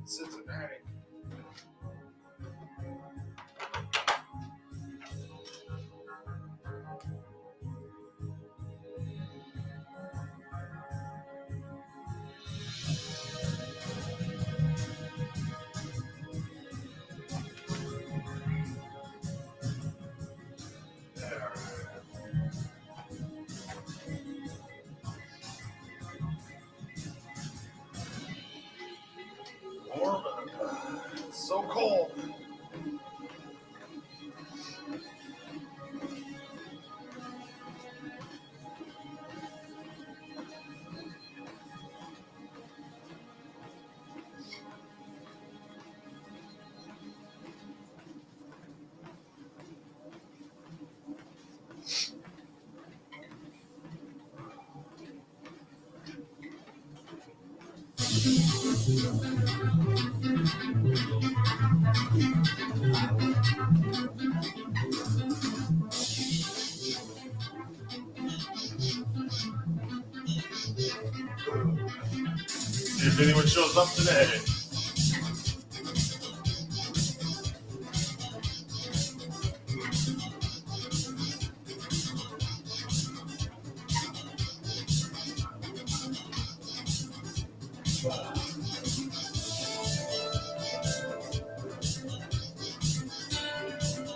Cincinnati. Warm. It's so cold. See if anyone shows up today.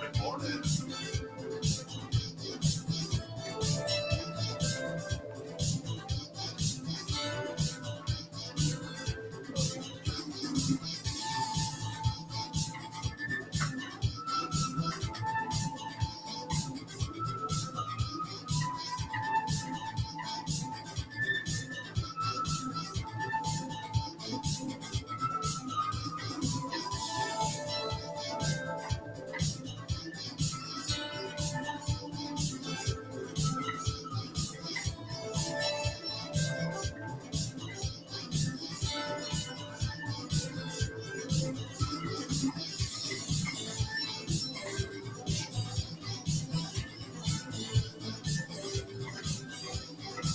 Good morning.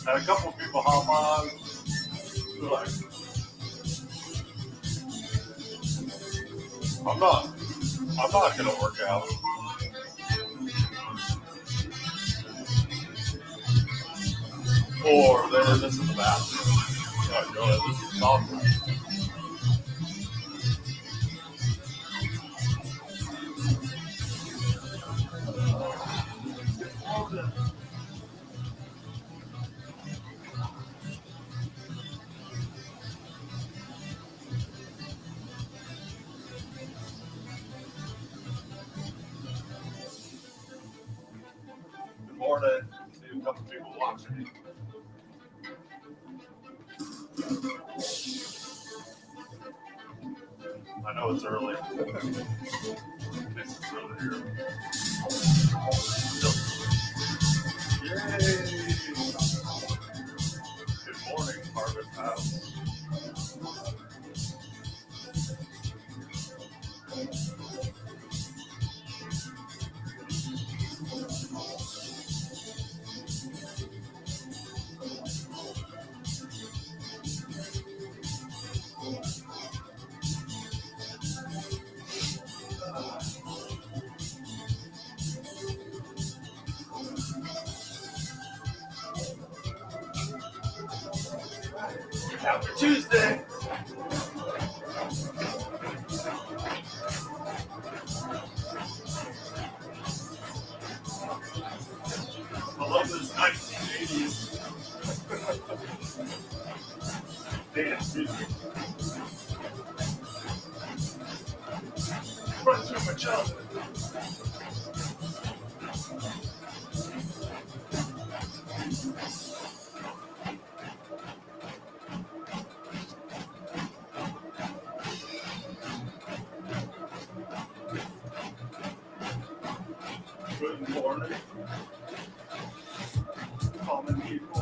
Had a couple people hop on. They're like, I'm not gonna work out. Or they're just in the bathroom. Oh, God, this is awful. Good morning. See a couple people watching. I know it's early. This is early here. Yay! Good morning, Harvard House. After Tuesday. I love this 1980s dance music. Run through my childhood. Good morning. Common people.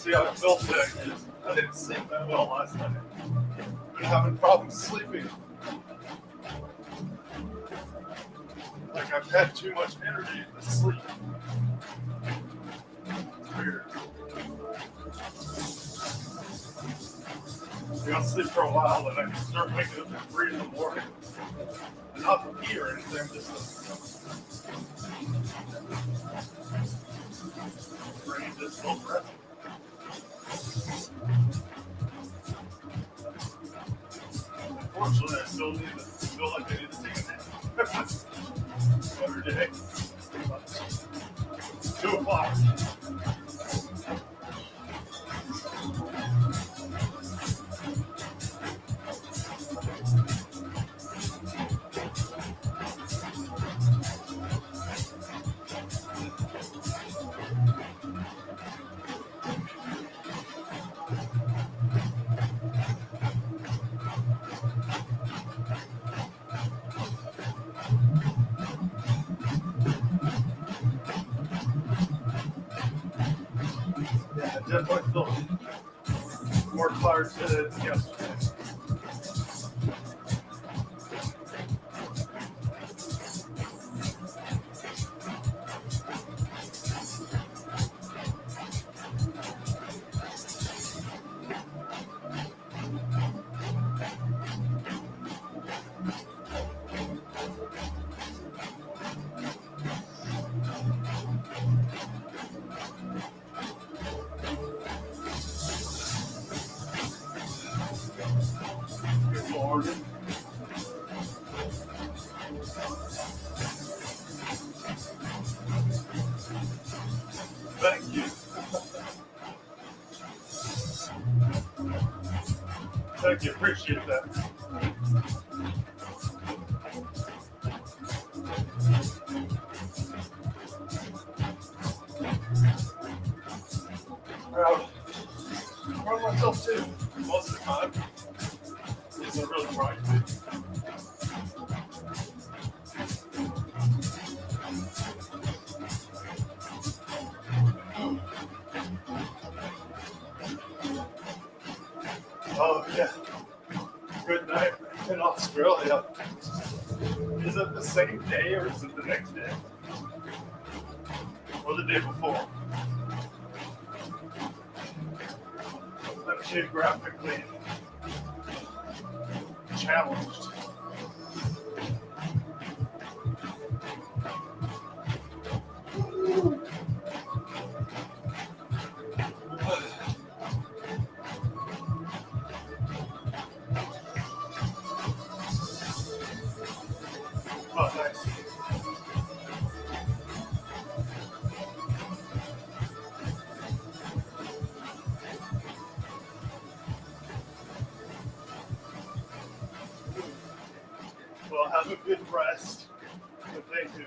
See how I felt today. I didn't sleep that well last night. I've been having problems sleeping. Like I've had too much energy to sleep. It's weird. I'll sleep for a while and I can start waking up at 3 in the morning. Not to pee or anything, just to brain just so present. Unfortunately, I still feel like I need to take a nap. Every day. 2 o'clock. Yeah, I definitely feel more tired today than yesterday. Good morning. Thank you. Thank you. Appreciate that. Proud of myself too. Most of the time. Isn't really trying to. Oh yeah. Good night in Australia. Is it the same day or is it the next day? Or the day before? I'm geographically challenged. Oh, nice. Well, have a good rest. And thank you.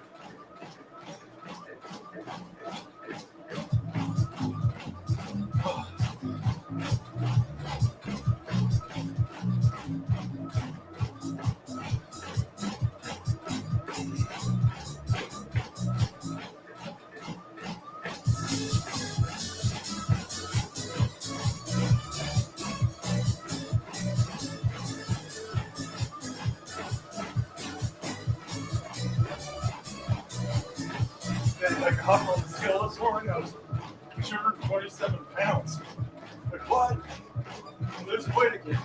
And I got on the scale this morning. I was 227 pounds. Like, what? There's weight again.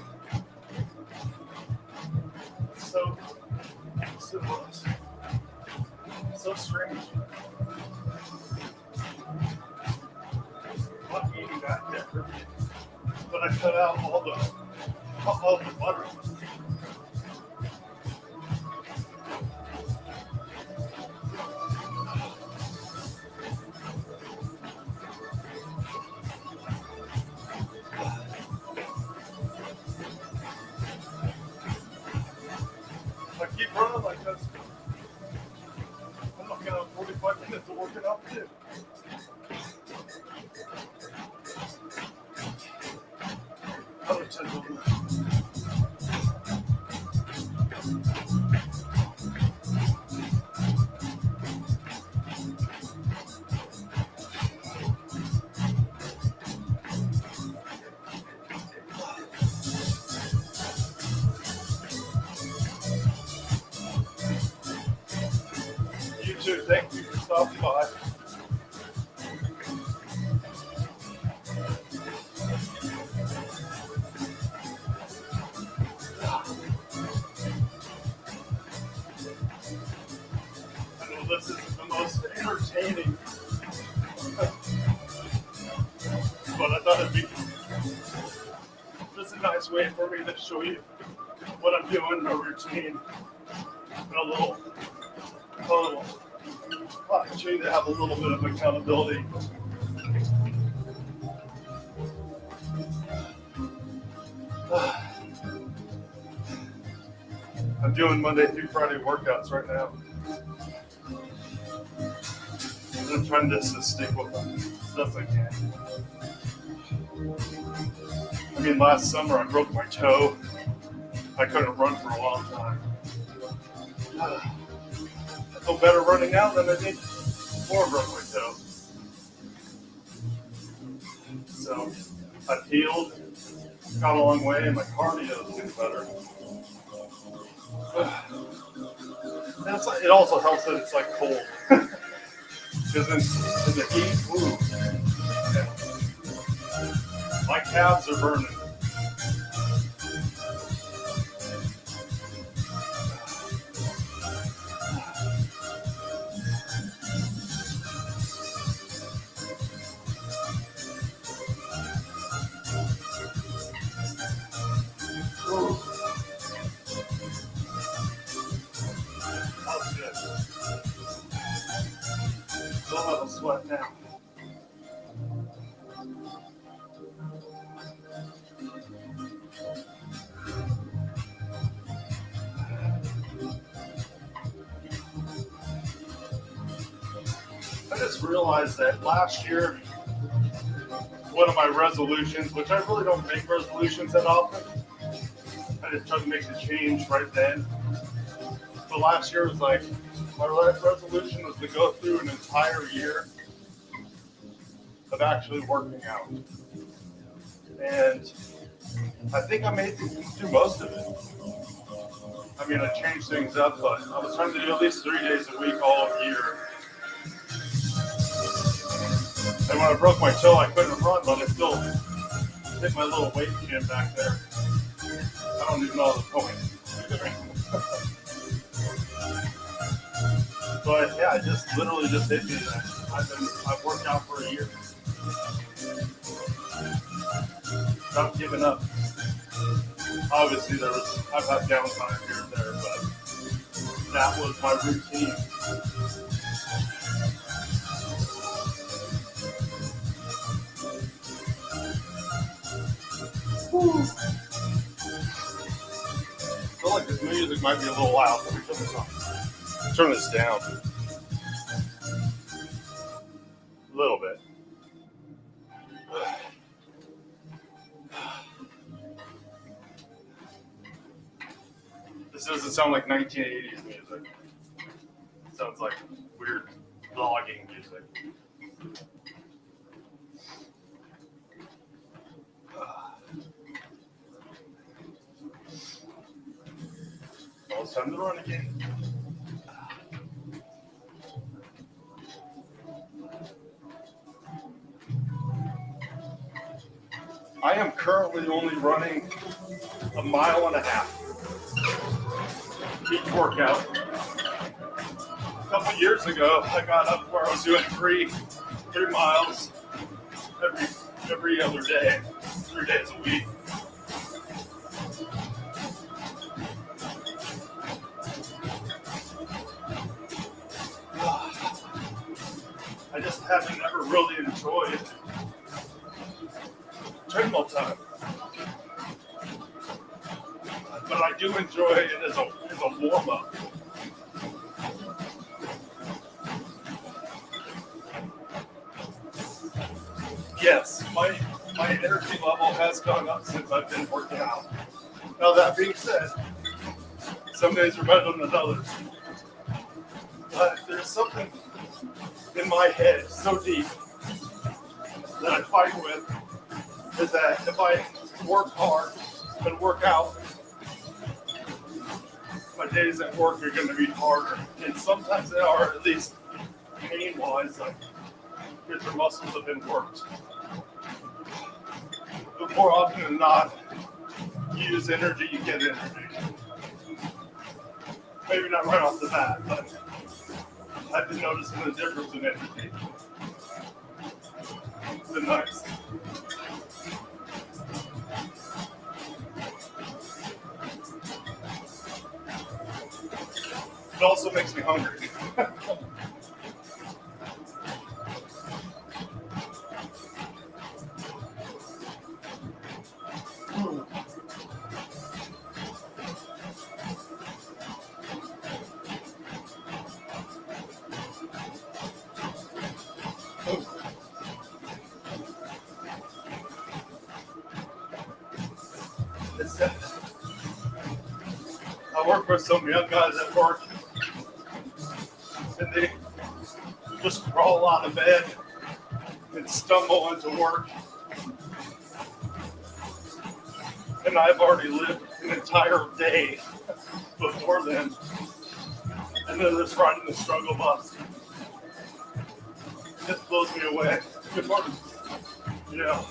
So strange. Not eating that ever. But I cut out all the butter. I keep running like this. I'm looking at 45 minutes of working out too. Other 10 of them. too. Thank you for stopping by. I know this isn't the most entertaining, but I thought it'd be just a nice way for me to show you what I'm doing in a routine. And a little opportunity to have a little bit of accountability. I'm doing Monday through Friday workouts right now. And I'm trying to stick with them as best I can. I mean, last summer I broke my toe. I couldn't run for a long time. I feel better running now than I did before I broke my toe. So I've healed, got a long way, and my cardio is getting better. It also helps that it's like cold. Because in the heat, yeah, my calves are burning. Still have a sweat now. I just realized that last year, one of my resolutions, which I really don't make resolutions that often, I just tried to make the change right then. But last year was like, my resolution was to go through an entire year of actually working out. And I think I made do most of it. I mean, I changed things up, but I was trying to do at least 3 days a week all year. And when I broke my toe, I couldn't run, but I still hit my little weight gym back there. I don't even know the point. But yeah, it just literally just hit me that I've worked out for a year. Not giving up. Obviously, I've had downtime here and there, but that was my routine. Whew. I feel like this music might be a little loud. Let me turn this on. Turn this down a little bit. This doesn't sound like 1980s music. It sounds like weird vlogging music. Well, it's time to run again. I am currently only running 1.5 miles each workout. A couple years ago, I got up where I was doing 3 miles every other day, 3 days a week. I just haven't ever really enjoyed treadmill time. But I do enjoy it as a warm-up. Yes, my energy level has gone up since I've been working out. Now that being said, some days are better than others. But there's something in my head so deep that I fight with, is that if I work hard and work out, my days at work are going to be harder. And sometimes they are, at least pain-wise, like, because your muscles have been worked. But more often than not, you use energy, you get energy. Maybe not right off the bat, but I've been noticing the difference in energy. It's been nice. It also makes me hungry. I work with some young guys at work, and they just crawl out of bed and stumble into work. And I've already lived an entire day before them, and then they're riding the struggle bus. It just blows me away. Good morning. You know,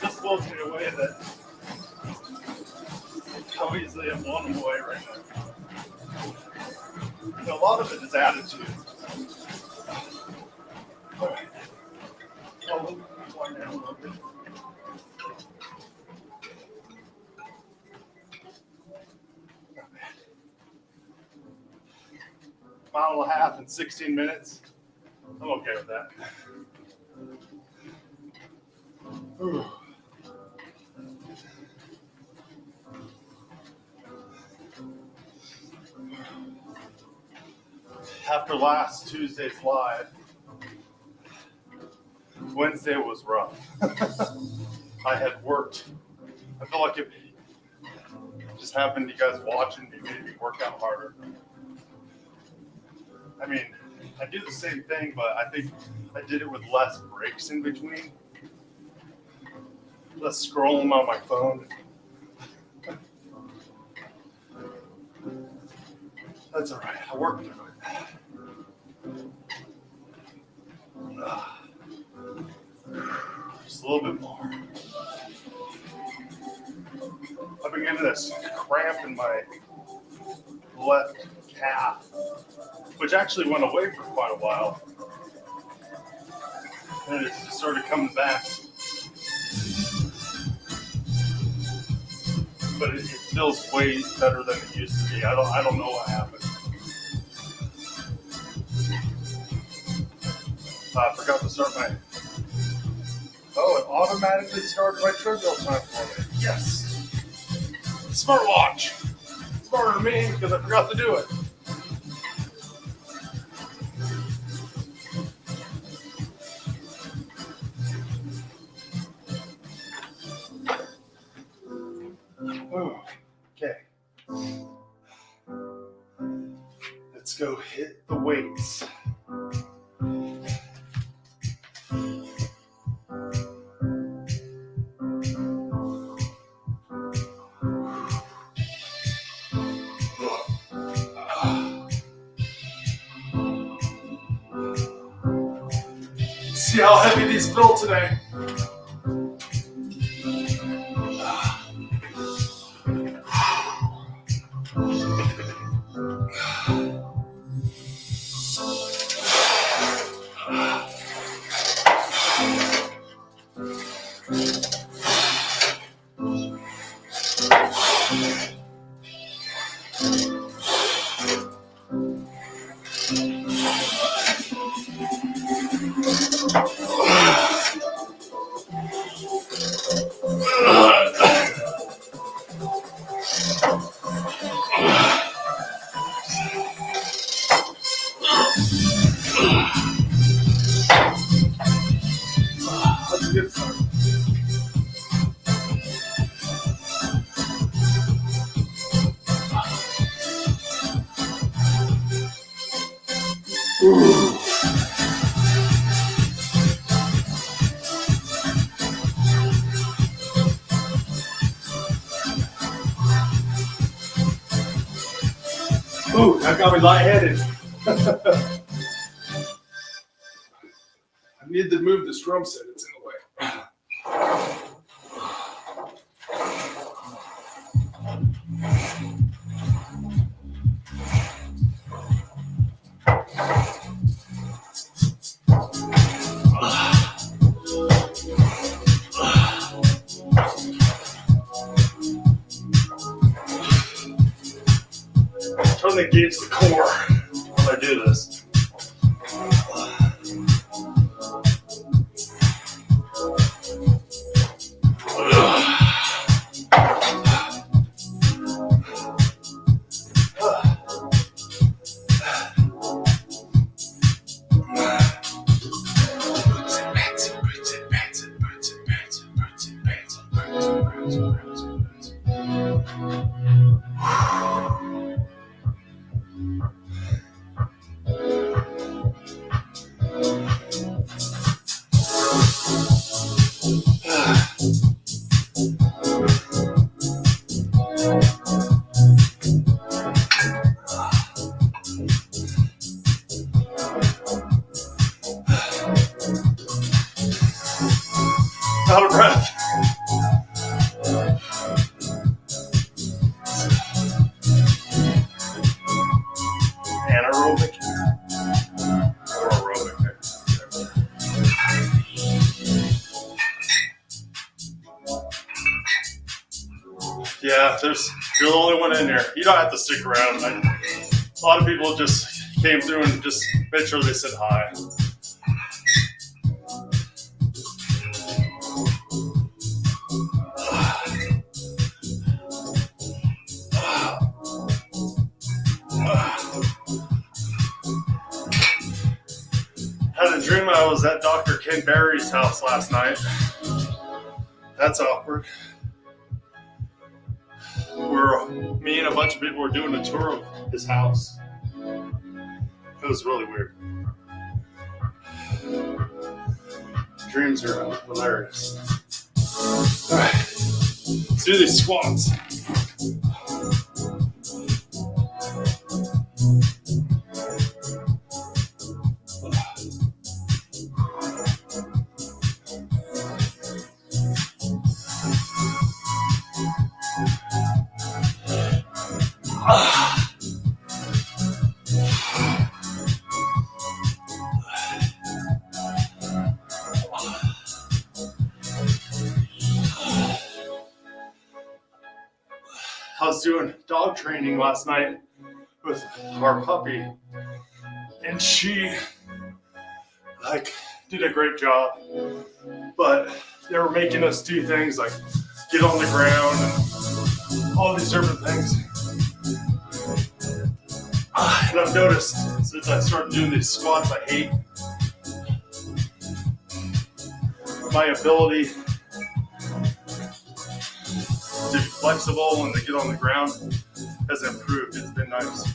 just blows me away that how easily I'm blown away right now. You know, a lot of it is attitude. All right. Oh, wind down a little bit. Mile and a half in 16 minutes. I'm okay with that. Ooh. After last Tuesday's live, Wednesday was rough. I had worked. I feel like it just happened to you guys watching me made me work out harder. I mean, I do the same thing, but I think I did it with less breaks in between. Less scrolling on my phone. That's all right. I worked through it. Just a little bit more. I've been getting this cramp in my left calf, which actually went away for quite a while. And it just started coming back. But it feels way better than it used to be. I don't know what happened. I forgot to start my. Oh, it automatically started my treadmill time for me. Yes. Smartwatch. Smarter than me because I forgot to do it. Okay. Let's go hit the weights. See how heavy these feel today. That's a good start. Ooh, that got me lightheaded. I need to move this drum set. It's in the way. Trying to engage the core when I do this. Out of breath. Anaerobic or aerobic. Yeah, you're the only one in there. You don't have to stick around. A lot of people just came through and just made sure they said hi. Had a dream I was at Dr. Ken Berry's house last night. That's awkward. Me and a bunch of people were doing a tour of his house. It was really weird. Dreams are hilarious. All right, let's do these squats. I was doing dog training last night with our puppy, and she did a great job, but they were making us do things like get on the ground and all these different things. And I've noticed since I started doing these squats, I hate my ability to be flexible and to get on the ground has improved. It's been nice.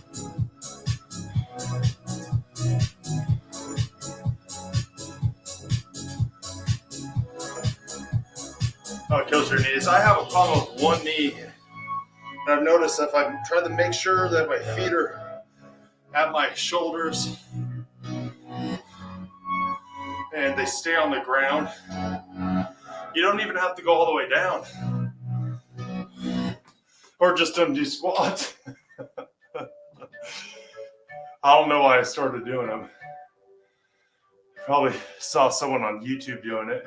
Oh, it kills your knees. I have a problem with one knee. And I've noticed if I'm trying to make sure that my feet are at my shoulders and they stay on the ground, you don't even have to go all the way down. Or just do squats. I don't know why I started doing them. Probably saw someone on YouTube doing it.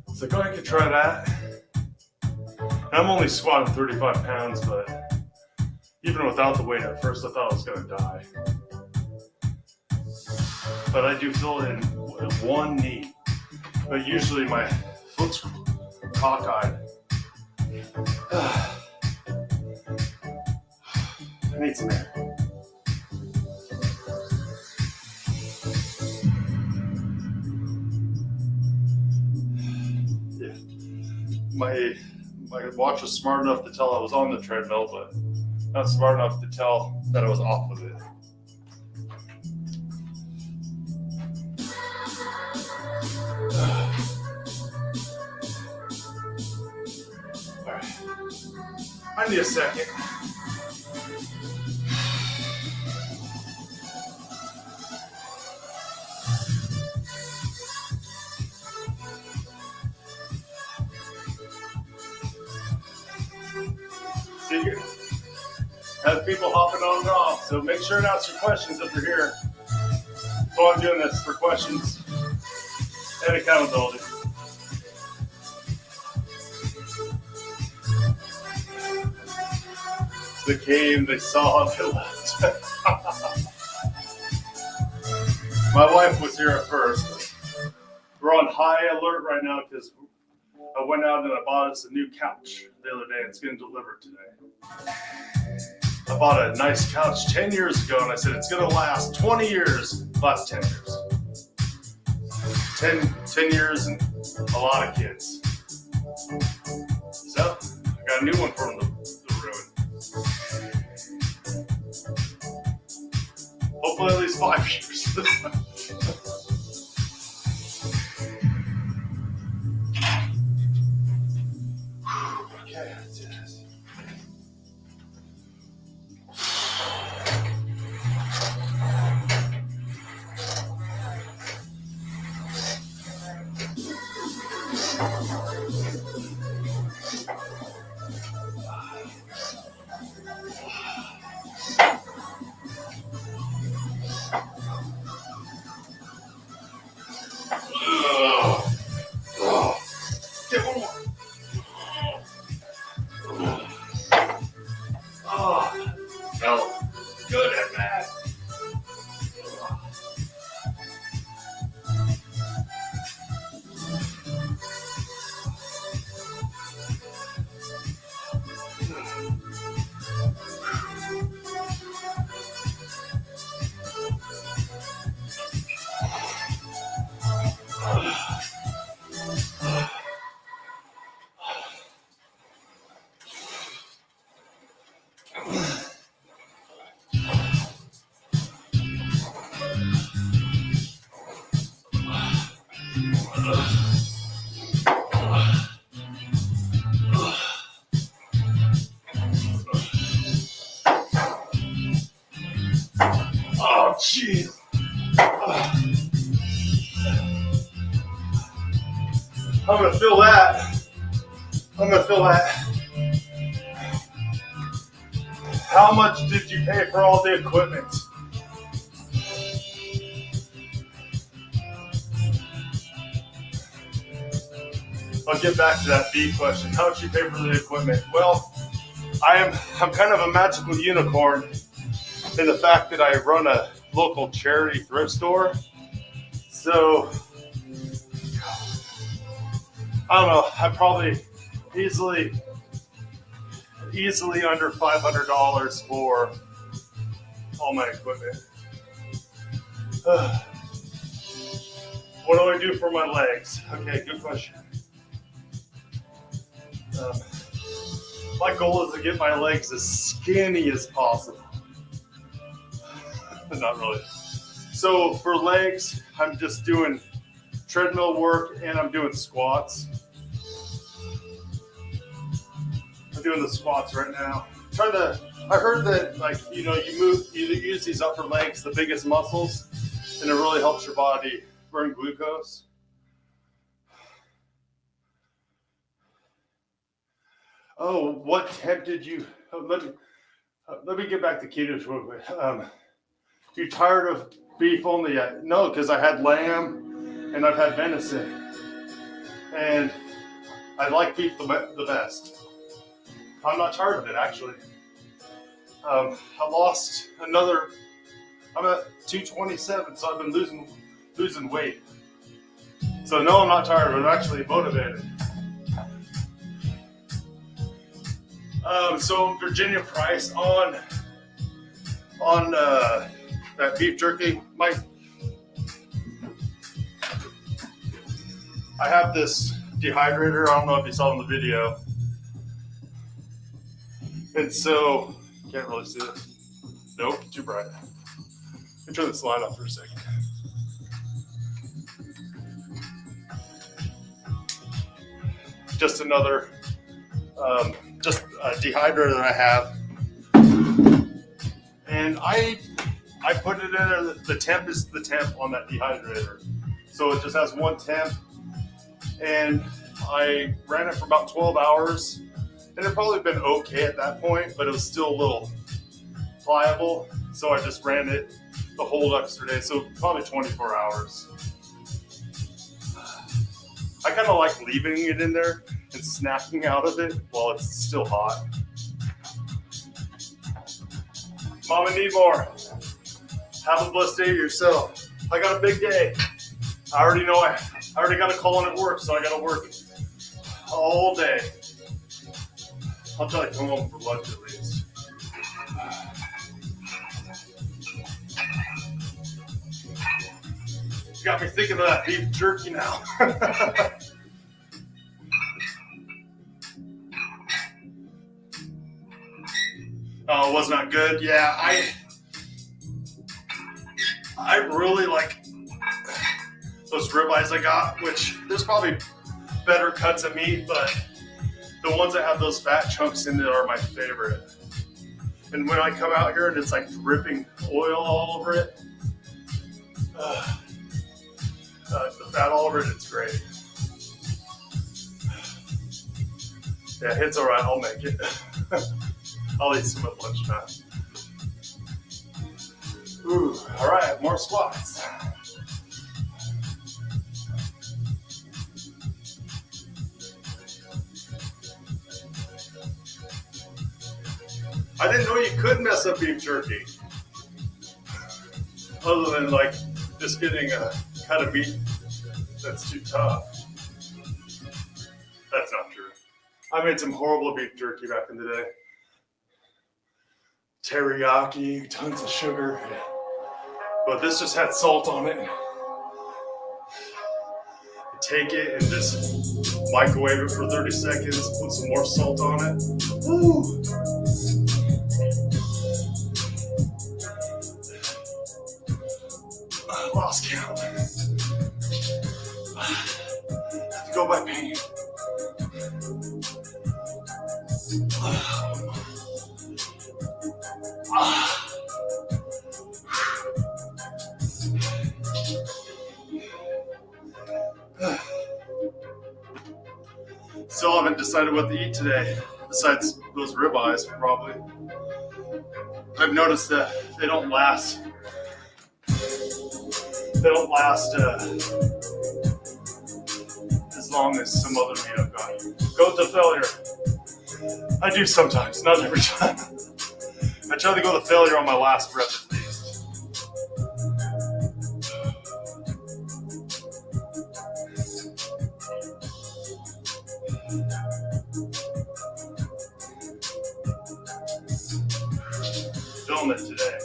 It's like, oh, I could try that. And I'm only squatting 35 pounds, but even without the weight, at first I thought I was going to die. But I do feel it in one knee. But usually my foot's cockeyed. I need some air. Yeah. My watch was smart enough to tell I was on the treadmill, but not smart enough to tell that I was off of it. All right. I need a second. have people hopping on and off. So make sure to ask your questions if you're here. So I'm doing this for questions and accountability. They came, they saw, they left. My wife was here at first. We're on high alert right now because I went out and I bought us a new couch the other day. It's getting delivered today. I bought a nice couch 10 years ago and I said it's going to last 20 years. Last 10 years. 10 years and a lot of kids. So I got a new one from the ruin. Hopefully at least 5 years. Okay, let's do this. Get one more. Oh, felt good and bad. Oh, jeez. I'm gonna feel that. How much did you pay for all the equipment? I'll get back to that B question. How much you pay for the equipment? Well, I'm kind of a magical unicorn in the fact that I run a local charity thrift store. So I don't know, I'm probably easily under $500 for all my equipment. What do I do for my legs? Okay, good question. My goal is to get my legs as skinny as possible. Not really. So for legs, I'm just doing treadmill work and I'm doing squats. I'm doing the squats right now. I heard that you use these upper legs, the biggest muscles, and it really helps your body burn glucose. Oh, what temp did you? Let me get back to keto real quick. You tired of beef only yet? No, because I had lamb and I've had venison, and I like beef the best. I'm not tired of it actually. I lost another. I'm at 227, so I've been losing weight. So no, I'm not tired, but I'm actually motivated. So Virginia Price on that beef jerky. I have this dehydrator. I don't know if you saw in the video. And so, can't really see it. Nope, too bright. Let me turn this light off for a second. Just another, just a dehydrator that I have. And I put it in there. The temp is the temp on that dehydrator. So it just has one temp. And I ran it for about 12 hours. And it probably been okay at that point, but it was still a little pliable, so I just ran it the whole extra day, so probably 24 hours. I kind of like leaving it in there and snacking out of it while it's still hot. Mama, need more. Have a blessed day yourself. I got a big day. I already know I already got a call in at work, so I got to work all day. I'll try to come home for lunch at least. You got me thinking of that beef jerky now. Oh, it was not good. Yeah, I really like those ribeyes I got, which there's probably better cuts of meat, but the ones that have those fat chunks in it are my favorite. And when I come out here and it's like dripping oil all over it, the fat all over it, it's great. Yeah, it's all right. I'll make it. I'll eat some at lunchtime. Ooh, all right, more squats. I didn't know you could mess up beef jerky. Other than like just getting a cut of meat that's too tough. That's not true. I made some horrible beef jerky back in the day. Teriyaki, tons of sugar. But this just had salt on it. Take it and just microwave it for 30 seconds, put some more salt on it. Woo! I lost count. I have to go by pain. Still haven't decided what to eat today, besides those ribeyes, probably. I've noticed that they don't last. They don't last as long as some other meat I've got. Go to failure. I do sometimes, not every time. I try to go to failure on my last rep at least. Film it today.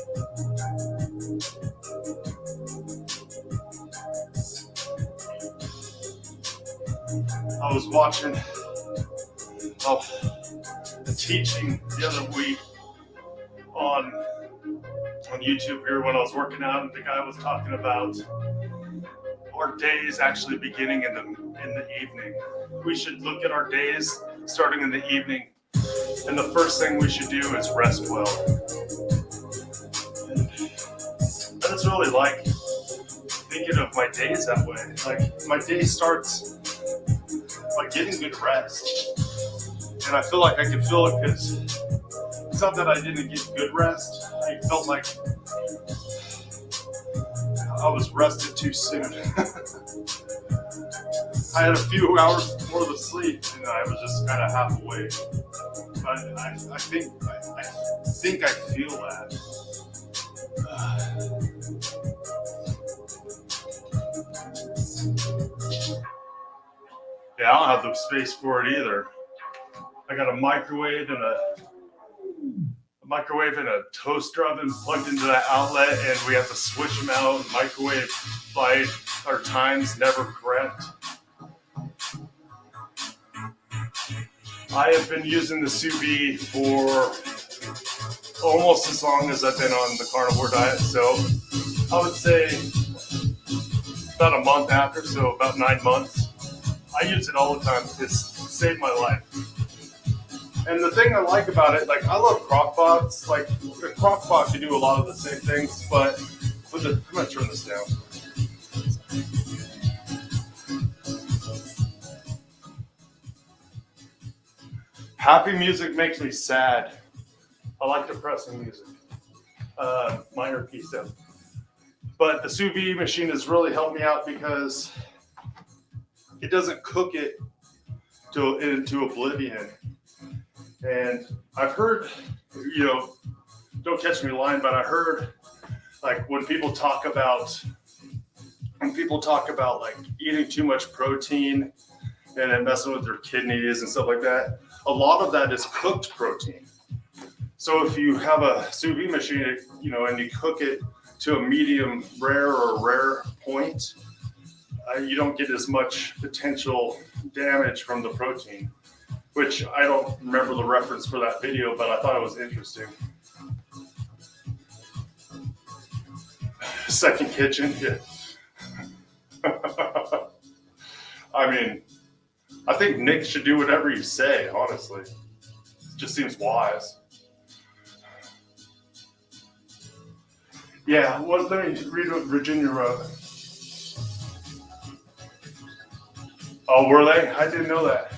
I was watching a teaching the other week on YouTube here when I was working out, and the guy was talking about our days actually beginning in the evening. We should look at our days starting in the evening, and the first thing we should do is rest well. And I just really like thinking of my days that way. Like, my day starts by getting good rest. And I feel like I can feel it because it's not that I didn't get good rest. I felt like I was rested too soon. I had a few hours more of sleep and I was just kind of half awake. But I think I feel that. Yeah, I don't have the space for it either. I got a microwave and a toaster oven plugged into that outlet, and we have to switch them out. Microwave by our times never correct. I have been using the sous vide for almost as long as I've been on the carnivore diet, so I would say about a month after, so about 9 months. I use it all the time because it saved my life. And the thing I like about it, like, I love crock pots. Like, a crock pot can do a lot of the same things, but I'm gonna turn this down. Happy music makes me sad. I like depressing music. minor piece of. But the sous vide machine has really helped me out because it doesn't cook it into oblivion. And I've heard, don't catch me lying, but I heard like when people talk about like eating too much protein and then messing with their kidneys and stuff like that, a lot of that is cooked protein. So if you have a sous vide machine, and you cook it to a medium rare or rare point, you don't get as much potential damage from the protein, which I don't remember the reference for that video, but I thought it was interesting. Second kitchen, yeah. I mean, I think Nick should do whatever you say, honestly. It just seems wise. Yeah, well, let me read what Virginia wrote. Oh, were they? I didn't know that.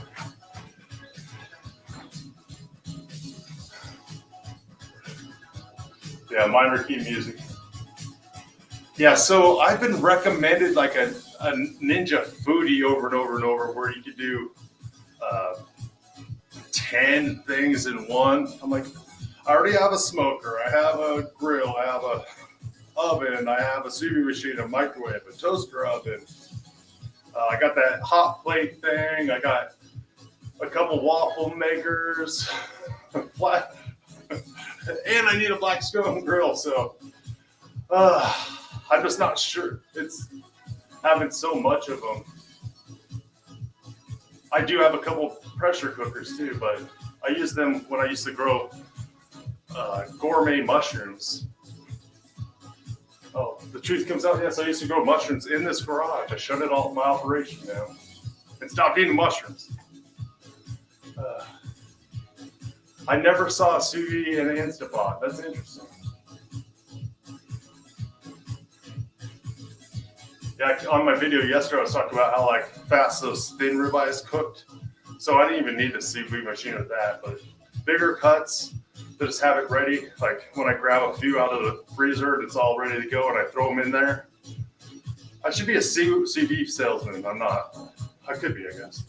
Yeah, minor key music. Yeah, so I've been recommended like a Ninja Foodie over and over and over, where you could do 10 things in one. I'm like, I already have a smoker, I have a grill, I have a oven, I have a sous vide machine, a microwave, a toaster oven. I got that hot plate thing. I got a couple waffle makers, flat, and I need a black stone grill. So I'm just not sure it's having so much of them. I do have a couple pressure cookers too, but I use them when I used to grow gourmet mushrooms. Oh, the truth comes out. Yes, I used to grow mushrooms in this garage. I shut it all my operation down and stopped eating mushrooms. I never saw a sous vide in an Instapot. That's interesting. Yeah, on my video yesterday, I was talking about how like fast those thin ribeyes cooked. So I didn't even need a sous vide machine with that, but bigger cuts, to just have it ready. Like when I grab a few out of the freezer and it's all ready to go and I throw them in there. I should be a sous vide salesman. I'm not. I could be, I guess.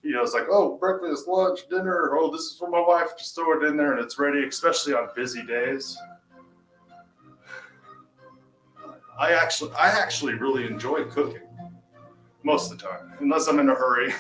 It's like, oh, breakfast, lunch, dinner. Oh, this is for my wife. Just throw it in there and it's ready, especially on busy days. I actually really enjoy cooking most of the time, unless I'm in a hurry.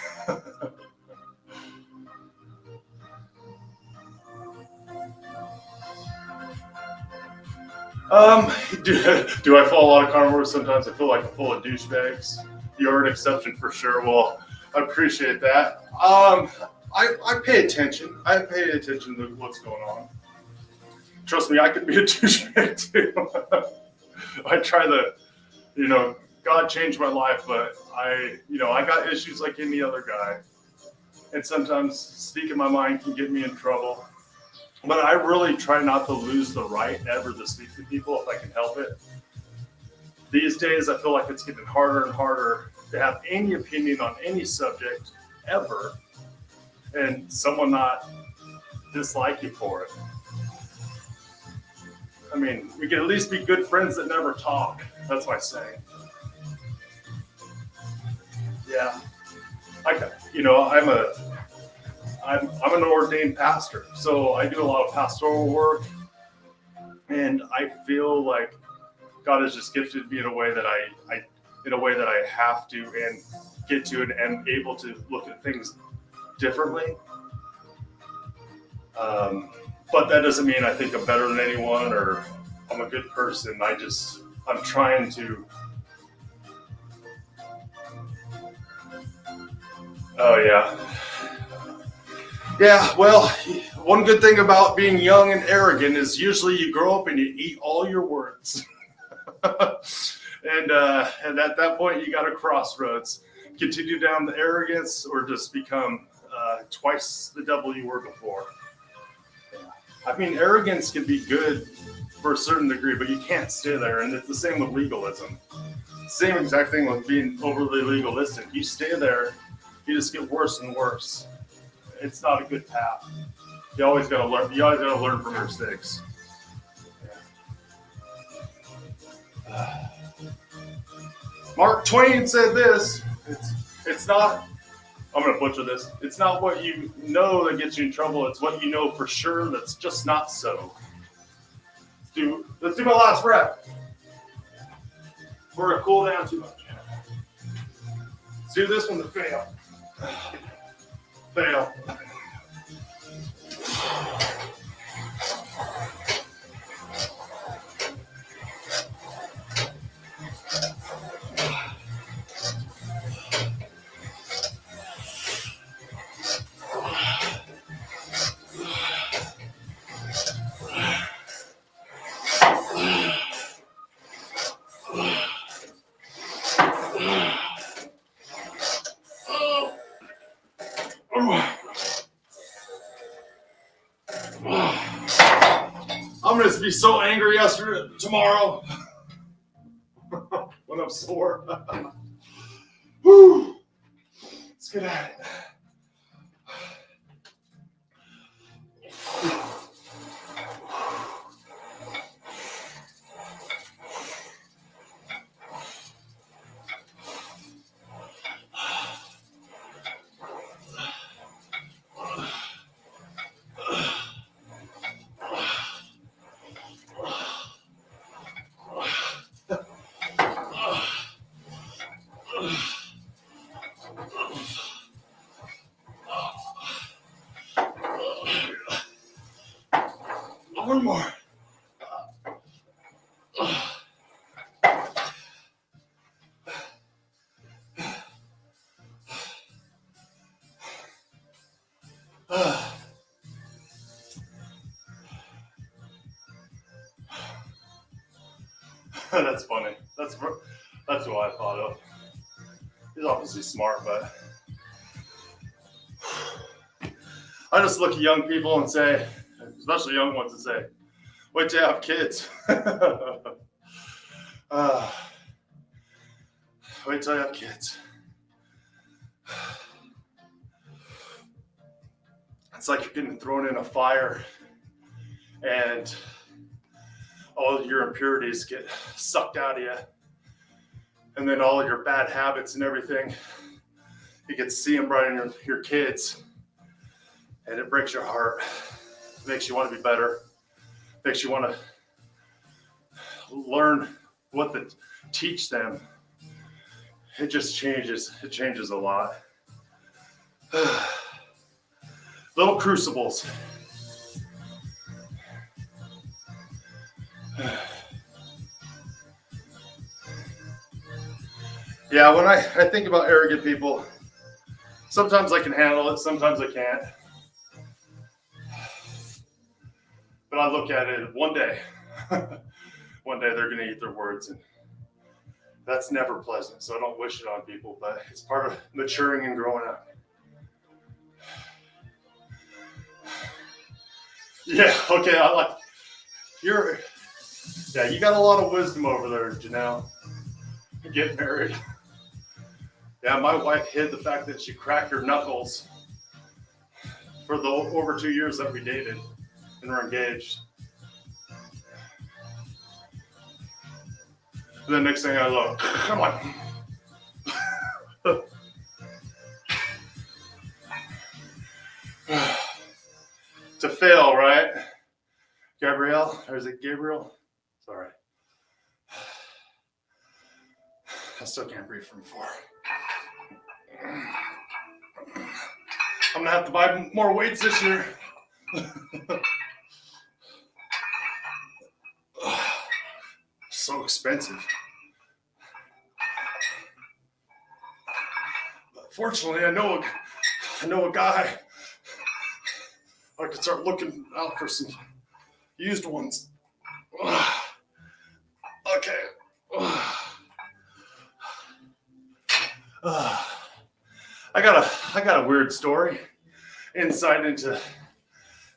Do I follow a lot of carnivores? Sometimes I feel like I'm full of douchebags. You're an exception for sure. Well, I appreciate that. I pay attention. I pay attention to what's going on. Trust me, I could be a douchebag too. I try to, God changed my life, but I got issues like any other guy. And sometimes speaking my mind can get me in trouble. But I really try not to lose the right ever to speak to people if I can help it. These days, I feel like it's getting harder and harder to have any opinion on any subject ever, and someone not dislike you for it. I mean, we can at least be good friends that never talk. That's my saying. Yeah, I'm an ordained pastor, so I do a lot of pastoral work, and I feel like God has just gifted me in a way that I have to and get to and am able to look at things differently. But that doesn't mean I think I'm better than anyone or I'm a good person. I'm trying to. Oh yeah. Yeah, well, one good thing about being young and arrogant is usually you grow up and you eat all your words. and at that point, you got a crossroads. Continue down the arrogance or just become twice the devil you were before. I mean, arrogance can be good for a certain degree, but you can't stay there. And it's the same with legalism. Same exact thing with being overly legalistic. You stay there, you just get worse and worse. It's not a good path. You always gotta learn. You always gotta learn from your mistakes. Yeah. Mark Twain said this. It's not, I'm going to butcher this. It's not what you know that gets you in trouble. It's what you know for sure that's just not so. Let's do my last rep. We're going to cool down too much. Let's do this one to fail. Fail. I'm going to be so angry tomorrow when I'm sore. Woo! Let's get at it. One more. That's funny. That's who I thought of. He's obviously smart, but I just look at young people and say, especially young ones, and say, wait till you have kids. Wait till you have kids. It's like you're getting thrown in a fire and all your impurities get sucked out of you. And then all your bad habits and everything, you get to see them right in your kids. And it breaks your heart. It makes you want to be better. It makes you want to learn what to teach them. It just changes. It changes a lot. Little crucibles. Yeah, when I think about arrogant people, sometimes I can handle it, sometimes I can't. But I look at it one day. One day they're going to eat their words, and that's never pleasant. So I don't wish it on people, but it's part of maturing and growing up. Yeah, okay, you got a lot of wisdom over there, Janelle. Get married. Yeah, my wife hid the fact that she cracked her knuckles for the over 2 years that we dated and were engaged. And the next thing I look, come on. To fail, right? Gabrielle, or is it Gabriel? Sorry. I still can't breathe from before. I'm gonna have to buy more weights this year. So expensive. But fortunately, I know a guy. I could start looking out for some used ones. Okay. I got a weird story, insight into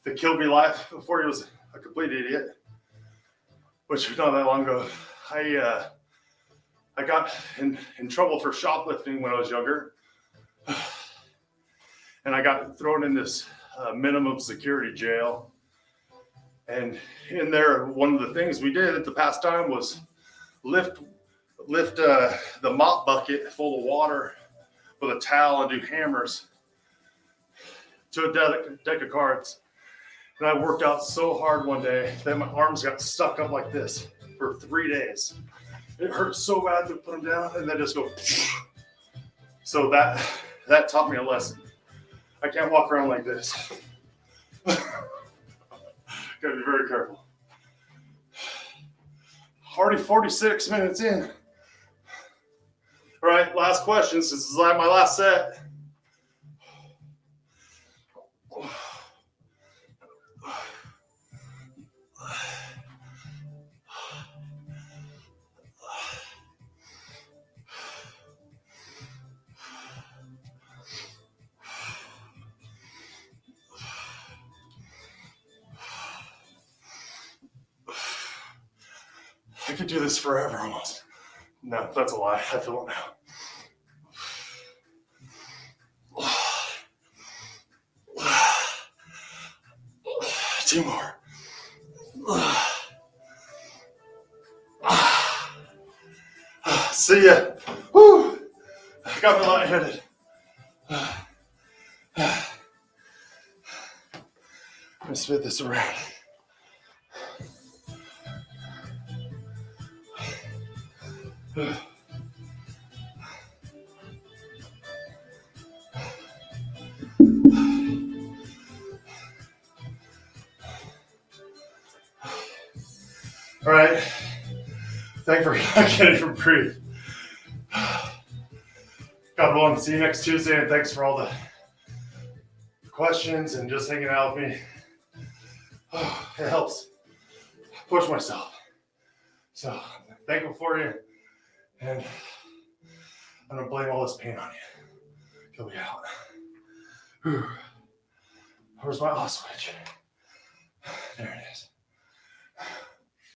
the Kilby life before he was a complete idiot, which was not that long ago. I got in trouble for shoplifting when I was younger, and I got thrown in this minimum security jail. And in there, one of the things we did at the pastime was lift lift the mop bucket full of water with a towel and do hammers to a deck of cards. And I worked out so hard one day that my arms got stuck up like this for 3 days. It hurt so bad to put them down and then just go. So that taught me a lesson. I can't walk around like this. Gotta be very careful. Already 46 minutes in. All right, last question. This is my last set. I could do this forever almost. No, that's a lie. I feel it now. 2 more. See ya. Woo. Got me lightheaded. Let's spit this around. All right. Thank you for getting from breathe. God willing, see you next Tuesday, and thanks for all the questions and just hanging out with me. It helps push myself. So I'm thankful for you, and I'm gonna blame all this pain on you. You'll be out. Whew. Where's my off switch? There it is.